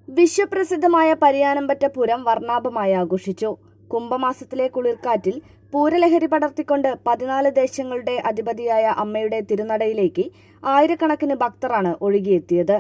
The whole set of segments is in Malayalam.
വിശ്വപ്രസിദ്ധമായ പരിയാനംപറ്റ പൂരം വർണ്ണാഭമായി ആഘോഷിച്ചു. കുംഭമാസത്തിലെ കുളിർക്കാറ്റിൽ പൂരലഹരി പടർത്തിക്കൊണ്ട് 14 ദേശങ്ങളുടെ അധിപതിയായ അമ്മയുടെ തിരുനടയിലേക്ക് ആയിരക്കണക്കിന് ഭക്തരാണ് ഒഴുകിയെത്തിയത്.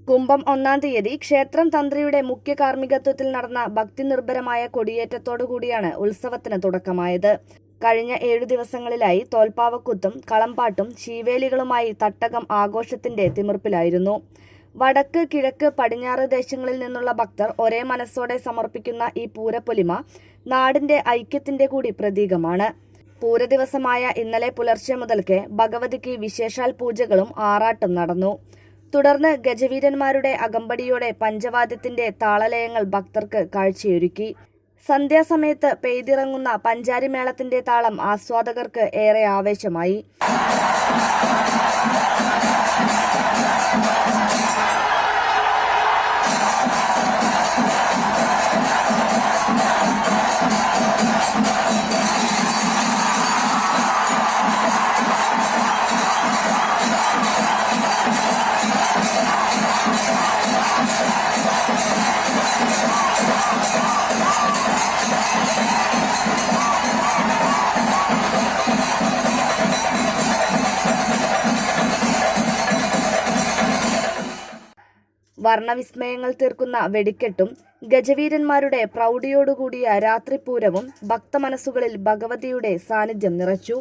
കുംഭം 1-ാം തീയതി ക്ഷേത്രം തന്ത്രിയുടെ മുഖ്യ കാർമ്മികത്വത്തിൽ നടന്ന ഭക്തിനിർഭരമായ കൊടിയേറ്റത്തോടുകൂടിയാണ് ഉത്സവത്തിന് തുടക്കമായത്. കഴിഞ്ഞ 7 ദിവസങ്ങളിലായി തോൽപ്പാവക്കൂത്തും കളംപാട്ടും ശീവേലികളുമായി തട്ടകം ആഘോഷത്തിന്റെ തിമിർപ്പിലായിരുന്നു. വടക്ക്, കിഴക്ക്, പടിഞ്ഞാറ് ദേശങ്ങളിൽ നിന്നുള്ള ഭക്തർ ഒരേ മനസ്സോടെ സമർപ്പിക്കുന്ന ഈ പൂരപ്പൊലിമ നാടിന്റെ ഐക്യത്തിന്റെ കൂടി പ്രതീകമാണ്. പൂരദിവസമായ ഇന്നലെ പുലർച്ചെ മുതൽക്കേ ഭഗവതിക്ക് വിശേഷാൽ പൂജകളും ആറാട്ടും നടന്നു. തുടർന്ന് ഗജവീരന്മാരുടെ അകമ്പടിയോടെ പഞ്ചവാദ്യത്തിന്റെ താളലയങ്ങൾ ഭക്തർക്ക് കാഴ്ചയൊരുക്കി. സന്ധ്യാസമയത്ത് പെയ്തിറങ്ങുന്ന പഞ്ചാരിമേളത്തിന്റെ താളം ആസ്വാദകർക്ക് ഏറെ ആവേശമായി. വർണ്ണവിസ്മയങ്ങൾ തീർക്കുന്ന വെടിക്കെട്ടും ഗജവീരന്മാരുടെ പ്രൗഢിയോടുകൂടിയ രാത്രിപൂരവും ഭക്തമനസ്സുകളിൽ ഭഗവതിയുടെ സാന്നിധ്യം നിറച്ചു.